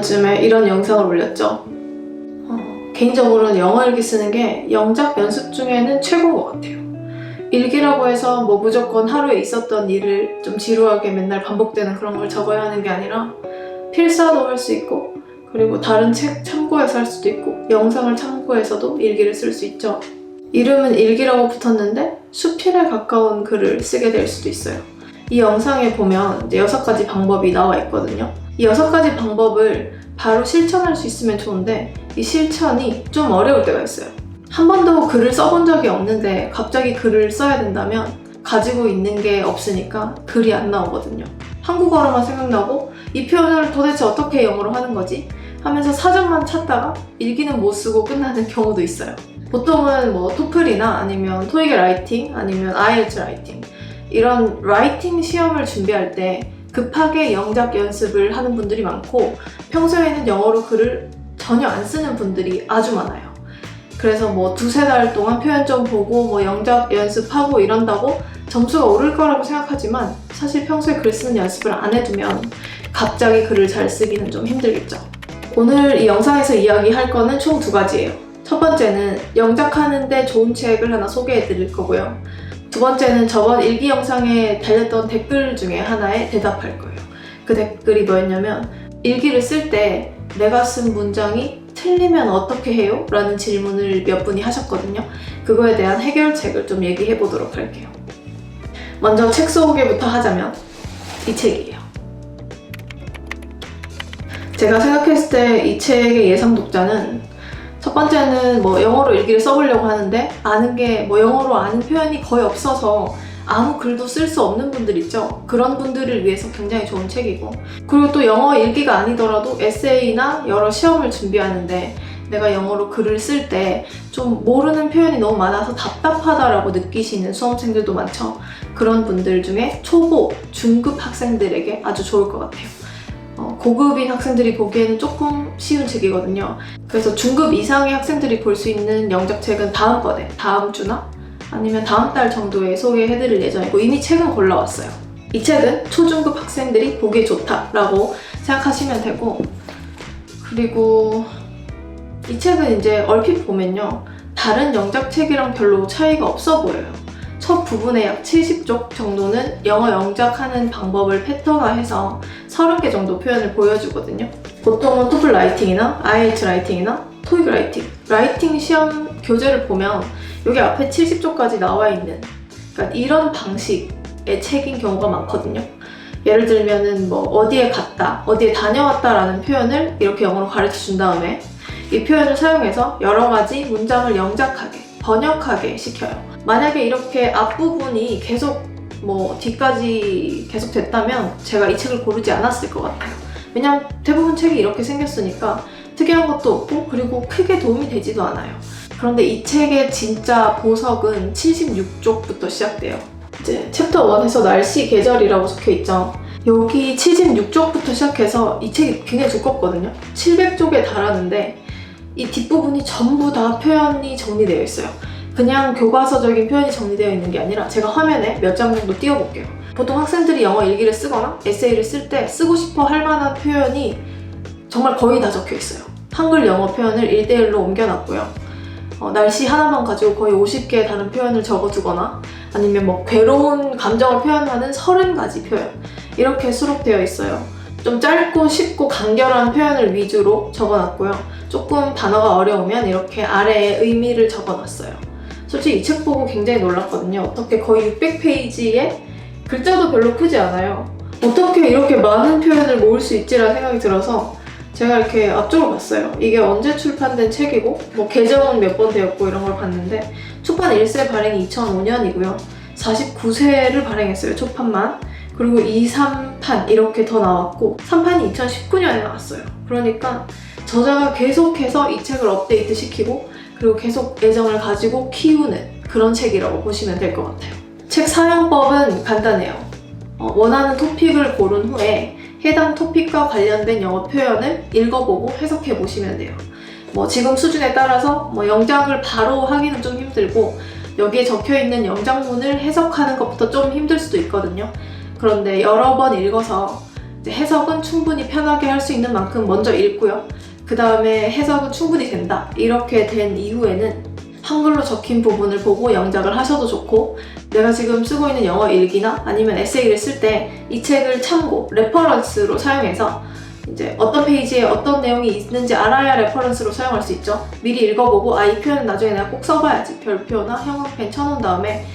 전쯤에 이런 영상을 올렸죠. 개인적으로는 영어 일기 쓰는 게 영작 연습 중에는 최고인 것 같아요. 일기라고 해서 뭐 무조건 하루에 있었던 일을 좀 지루하게 맨날 반복되는 그런 걸 적어야 하는 게 아니라 필사도 할 수 있고, 그리고 다른 책 참고해서 할 수도 있고, 영상을 참고해서도 일기를 쓸 수 있죠. 이름은 일기라고 붙었는데 수필에 가까운 글을 쓰게 될 수도 있어요. 이 영상에 보면 이제 6가지 방법이 나와 있거든요. 이 6가지 방법을 바로 실천할 수 있으면 좋은데 이 실천이 좀 어려울 때가 있어요. 한 번도 글을 써본 적이 없는데 갑자기 글을 써야 된다면 가지고 있는 게 없으니까 글이 안 나오거든요. 한국어로만 생각나고 이 표현을 도대체 어떻게 영어로 하는 거지? 하면서 사전만 찾다가 일기는 못 쓰고 끝나는 경우도 있어요. 보통은 뭐 토플이나 아니면 토익 라이팅 아니면 IELTS 라이팅, 이런 라이팅 시험을 준비할 때 급하게 영작 연습을 하는 분들이 많고, 평소에는 영어로 글을 전혀 안 쓰는 분들이 아주 많아요. 그래서 뭐 2-3달 동안 표현 좀 보고 뭐 영작 연습하고 이런다고 점수가 오를 거라고 생각하지만, 사실 평소에 글 쓰는 연습을 안 해두면 갑자기 글을 잘 쓰기는 좀 힘들겠죠. 오늘 이 영상에서 이야기할 거는 총 2가지예요. 첫 번째는 영작하는데 좋은 책을 하나 소개해 드릴 거고요. 두 번째는 저번 일기 영상에 달렸던 댓글 중에 하나에 대답할 거예요. 그 댓글이 뭐였냐면, 일기를 쓸 때 내가 쓴 문장이 틀리면 어떻게 해요? 라는 질문을 몇 분이 하셨거든요. 그거에 대한 해결책을 좀 얘기해 보도록 할게요. 먼저 책 소개부터 하자면 이 책이에요. 제가 생각했을 때 이 책의 예상 독자는, 첫 번째는 뭐 영어로 일기를 써보려고 하는데 아는 게 뭐 영어로 아는 표현이 거의 없어서 아무 글도 쓸 수 없는 분들 있죠. 그런 분들을 위해서 굉장히 좋은 책이고, 그리고 또 영어 일기가 아니더라도 에세이나 여러 시험을 준비하는데 내가 영어로 글을 쓸 때 좀 모르는 표현이 너무 많아서 답답하다라고 느끼시는 수험생들도 많죠. 그런 분들 중에 초보, 중급 학생들에게 아주 좋을 것 같아요. 고급인 학생들이 보기에는 조금 쉬운 책이거든요. 그래서 중급 이상의 학생들이 볼 수 있는 영작책은 다음번에, 다음 주나 아니면 다음 달 정도에 소개해드릴 예정이고, 이미 책은 골라왔어요. 이 책은 초중급 학생들이 보기에 좋다라고 생각하시면 되고, 그리고 이 책은 이제 얼핏 보면요, 다른 영작책이랑 별로 차이가 없어 보여요. 첫 부분에 약 70쪽 정도는 영어 영작하는 방법을 패턴화해서 30개 정도 표현을 보여주거든요. 보통은 토플 라이팅이나 IELTS 라이팅이나 토익 라이팅 시험 교재를 보면 여기 앞에 70쪽까지 나와 있는, 그러니까 이런 방식의 책인 경우가 많거든요. 예를 들면은 뭐 어디에 갔다, 어디에 다녀왔다 라는 표현을 이렇게 영어로 가르쳐 준 다음에 이 표현을 사용해서 여러 가지 문장을 영작하게, 번역하게 시켜요. 만약에 이렇게 앞부분이 계속 뭐 뒤까지 계속 됐다면 제가 이 책을 고르지 않았을 것 같아요. 왜냐면 대부분 책이 이렇게 생겼으니까 특이한 것도 없고, 그리고 크게 도움이 되지도 않아요. 그런데 이 책의 진짜 보석은 76쪽부터 시작돼요. 이제 챕터 1에서 날씨, 계절이라고 적혀있죠. 여기 76쪽부터 시작해서 이 책이 굉장히 두껍거든요. 700쪽에 달하는데 이 뒷부분이 전부 다 표현이 정리되어 있어요. 그냥 교과서적인 표현이 정리되어 있는 게 아니라, 제가 화면에 몇 장 정도 띄워볼게요. 보통 학생들이 영어 일기를 쓰거나 에세이를 쓸 때 쓰고 싶어 할 만한 표현이 정말 거의 다 적혀 있어요. 한글 영어 표현을 1:1로 옮겨놨고요. 날씨 하나만 가지고 거의 50개의 다른 표현을 적어두거나, 아니면 뭐 괴로운 감정을 표현하는 30가지 표현, 이렇게 수록되어 있어요. 좀 짧고 쉽고 간결한 표현을 위주로 적어놨고요. 조금 단어가 어려우면 이렇게 아래에 의미를 적어놨어요. 솔직히 이 책 보고 굉장히 놀랐거든요. 어떻게 거의 600페이지에 글자도 별로 크지 않아요. 어떻게 이렇게 많은 표현을 모을 수 있지라는 생각이 들어서 제가 이렇게 앞쪽을 봤어요. 이게 언제 출판된 책이고, 뭐 개정은 몇 번 되었고 이런 걸 봤는데, 초판 1세 발행이 2005년이고요. 49세를 발행했어요, 초판만. 그리고 2, 3판 이렇게 더 나왔고, 3판이 2019년에 나왔어요. 그러니까 저자가 계속해서 이 책을 업데이트 시키고, 그리고 계속 애정을 가지고 키우는 그런 책이라고 보시면 될 것 같아요. 책 사용법은 간단해요. 원하는 토픽을 고른 후에 해당 토픽과 관련된 영어 표현을 읽어보고 해석해 보시면 돼요. 뭐 지금 수준에 따라서 뭐 영작을 바로 하기는 좀 힘들고, 여기에 적혀있는 영작문을 해석하는 것부터 좀 힘들 수도 있거든요. 그런데 여러 번 읽어서 이제 해석은 충분히 편하게 할 수 있는 만큼 먼저 읽고요. 그 다음에 해석은 충분히 된다. 이렇게 된 이후에는 한글로 적힌 부분을 보고 영작을 하셔도 좋고, 내가 지금 쓰고 있는 영어 일기나 아니면 에세이를 쓸 때 이 책을 참고 레퍼런스로 사용해서 이제 어떤 페이지에 어떤 내용이 있는지 알아야 레퍼런스로 사용할 수 있죠. 미리 읽어보고 이 표현은 나중에 내가 꼭 써봐야지. 별표나 형광펜 쳐놓은 다음에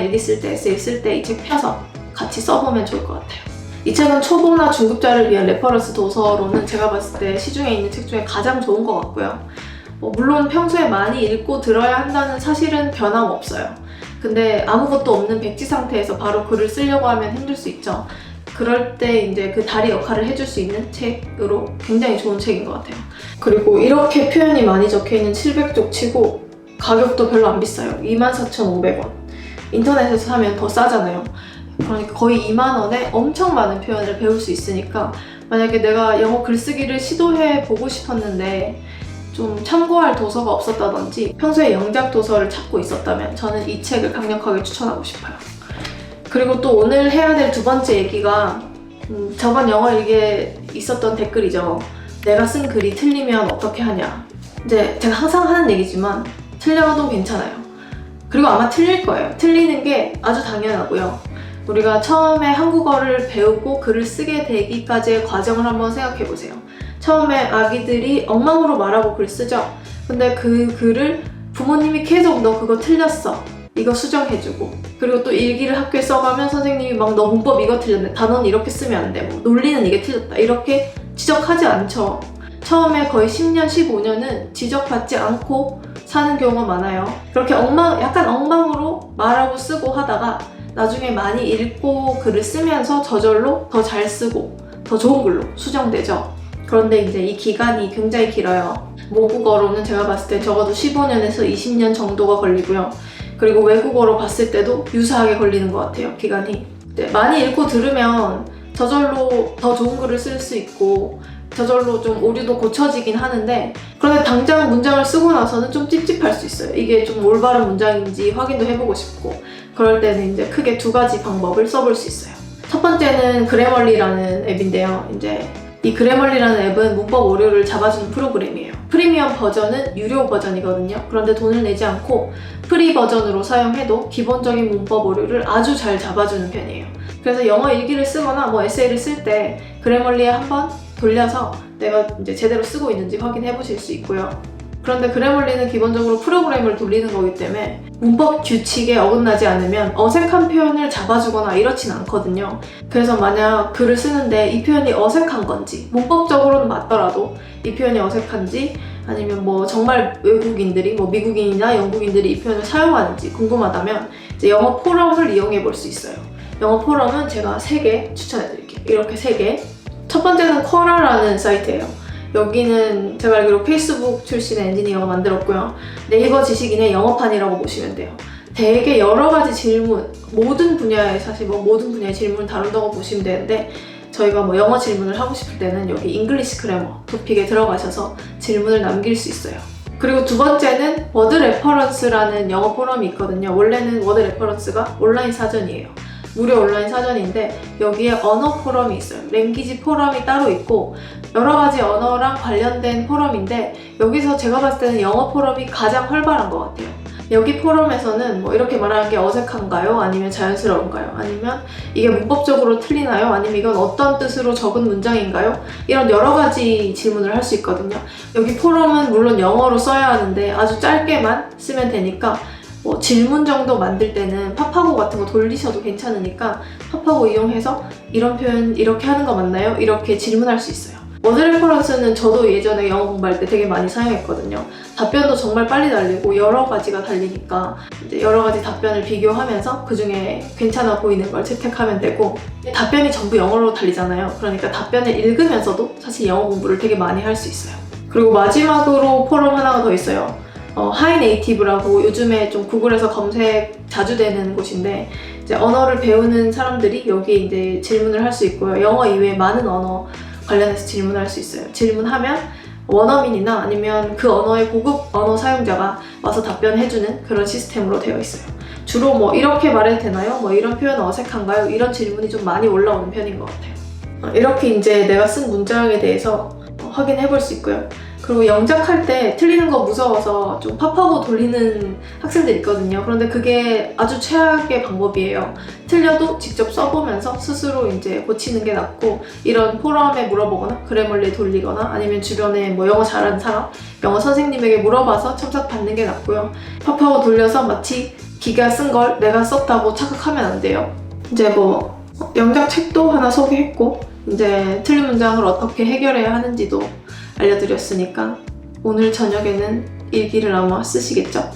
일기 쓸 때, 에세이 쓸 때 이 책 펴서 같이 써보면 좋을 것 같아요. 이 책은 초보나 중급자를 위한 레퍼런스 도서로는 제가 봤을 때 시중에 있는 책 중에 가장 좋은 것 같고요. 물론 평소에 많이 읽고 들어야 한다는 사실은 변함없어요. 근데 아무것도 없는 백지 상태에서 바로 글을 쓰려고 하면 힘들 수 있죠. 그럴 때 이제 그 다리 역할을 해줄 수 있는 책으로 굉장히 좋은 책인 것 같아요. 그리고 이렇게 표현이 많이 적혀있는 700쪽 치고 가격도 별로 안 비싸요. 24,500원. 인터넷에서 사면 더 싸잖아요. 그러니까 거의 2만 원에 엄청 많은 표현을 배울 수 있으니까, 만약에 내가 영어 글쓰기를 시도해 보고 싶었는데 좀 참고할 도서가 없었다든지 평소에 영작 도서를 찾고 있었다면 저는 이 책을 강력하게 추천하고 싶어요. 그리고 또 오늘 해야 될 두 번째 얘기가 저번 영어 일기에 있었던 댓글이죠. 내가 쓴 글이 틀리면 어떻게 하냐. 이제 제가 항상 하는 얘기지만 틀려도 괜찮아요. 그리고 아마 틀릴 거예요. 틀리는 게 아주 당연하고요. 우리가 처음에 한국어를 배우고 글을 쓰게 되기까지의 과정을 한번 생각해 보세요. 처음에 아기들이 엉망으로 말하고 글 쓰죠. 근데 그 글을 부모님이 계속 너 그거 틀렸어, 이거 수정해주고, 그리고 또 일기를 학교에 써가면 선생님이 막 너 문법 이거 틀렸네, 단어는 이렇게 쓰면 안 돼, 뭐 논리는 이게 틀렸다, 이렇게 지적하지 않죠. 처음에 거의 10년, 15년은 지적받지 않고 사는 경우가 많아요. 그렇게 약간 엉망으로 말하고 쓰고 하다가 나중에 많이 읽고 글을 쓰면서 저절로 더 잘 쓰고 더 좋은 글로 수정되죠. 그런데 이제 이 기간이 굉장히 길어요. 모국어로는 제가 봤을 때 적어도 15년에서 20년 정도가 걸리고요. 그리고 외국어로 봤을 때도 유사하게 걸리는 것 같아요, 기간이. 많이 읽고 들으면 저절로 더 좋은 글을 쓸 수 있고 저절로 좀 오류도 고쳐지긴 하는데, 그런데 당장 문장을 쓰고 나서는 좀 찝찝할 수 있어요. 이게 좀 올바른 문장인지 확인도 해보고 싶고, 그럴 때는 이제 크게 두 가지 방법을 써볼 수 있어요. 첫 번째는 그래멀리라는 앱인데요. 이제 이 그래멀리라는 앱은 문법 오류를 잡아주는 프로그램이에요. 프리미엄 버전은 유료 버전이거든요. 그런데 돈을 내지 않고 프리 버전으로 사용해도 기본적인 문법 오류를 아주 잘 잡아주는 편이에요. 그래서 영어 일기를 쓰거나 뭐 에세이를 쓸 때 그래멀리에 한번 돌려서 내가 이제 제대로 쓰고 있는지 확인해 보실 수 있고요. 그런데 그래멀리는 기본적으로 프로그램을 돌리는 거기 때문에 문법 규칙에 어긋나지 않으면 어색한 표현을 잡아주거나 이렇진 않거든요. 그래서 만약 글을 쓰는데 이 표현이 어색한 건지, 문법적으로는 맞더라도 이 표현이 어색한지, 아니면 뭐 정말 외국인들이, 뭐 미국인이나 영국인들이 이 표현을 사용하는지 궁금하다면 이제 영어 포럼을 이용해 볼 수 있어요. 영어 포럼은 제가 3개 추천해 드릴게요. 이렇게 3개. 첫 번째는 쿼라라는 사이트예요. 여기는 제가 알기로 페이스북 출신의 엔지니어가 만들었고요. 네이버 지식인의 영어판이라고 보시면 돼요. 되게 여러 가지 질문, 모든 분야의 질문을 다룬다고 보시면 되는데, 저희가 뭐 영어 질문을 하고 싶을 때는 여기 잉글리시 그래머 토픽에 들어가셔서 질문을 남길 수 있어요. 그리고 두 번째는 워드 레퍼런스라는 영어 포럼이 있거든요. 원래는 워드 레퍼런스가 온라인 사전이에요. 무료 온라인 사전인데 여기에 언어 포럼이 있어요. 랭귀지 포럼이 따로 있고 여러 가지 언어랑 관련된 포럼인데, 여기서 제가 봤을 때는 영어 포럼이 가장 활발한 것 같아요. 여기 포럼에서는 뭐 이렇게 말하는 게 어색한가요? 아니면 자연스러운가요? 아니면 이게 문법적으로 틀리나요? 아니면 이건 어떤 뜻으로 적은 문장인가요? 이런 여러 가지 질문을 할 수 있거든요. 여기 포럼은 물론 영어로 써야 하는데 아주 짧게만 쓰면 되니까 뭐 질문 정도 만들 때는 파파고 같은 거 돌리셔도 괜찮으니까 파파고 이용해서 이런 표현 이렇게 하는 거 맞나요? 이렇게 질문할 수 있어요. 워드 레퍼런스는 저도 예전에 영어 공부할 때 되게 많이 사용했거든요. 답변도 정말 빨리 달리고 여러 가지가 달리니까 이제 여러 가지 답변을 비교하면서 그 중에 괜찮아 보이는 걸 채택하면 되고, 답변이 전부 영어로 달리잖아요. 그러니까 답변을 읽으면서도 사실 영어 공부를 되게 많이 할 수 있어요. 그리고 마지막으로 포럼 하나가 더 있어요. 하이네이티브라고 요즘에 좀 구글에서 검색 자주 되는 곳인데, 이제 언어를 배우는 사람들이 여기에 이제 질문을 할 수 있고요. 영어 이외에 많은 언어 관련해서 질문할 수 있어요. 질문하면 원어민이나 아니면 그 언어의 고급 언어 사용자가 와서 답변해주는 그런 시스템으로 되어 있어요. 주로 뭐 이렇게 말해도 되나요? 뭐 이런 표현 어색한가요? 이런 질문이 좀 많이 올라오는 편인 것 같아요. 이렇게 이제 내가 쓴 문장에 대해서 확인해 볼 수 있고요. 그리고 영작할 때 틀리는 거 무서워서 좀 팝하고 돌리는 학생들 있거든요. 그런데 그게 아주 최악의 방법이에요. 틀려도 직접 써보면서 스스로 이제 고치는 게 낫고, 이런 포럼에 물어보거나 그래멀리 돌리거나 아니면 주변에 뭐 영어 잘하는 사람, 영어 선생님에게 물어봐서 첨삭 받는 게 낫고요. 팝하고 돌려서 마치 기가 쓴 걸 내가 썼다고 착각하면 안 돼요. 이제 뭐 영작 책도 하나 소개했고, 이제 틀린 문장을 어떻게 해결해야 하는지도 알려드렸으니까 오늘 저녁에는 일기를 아마 쓰시겠죠?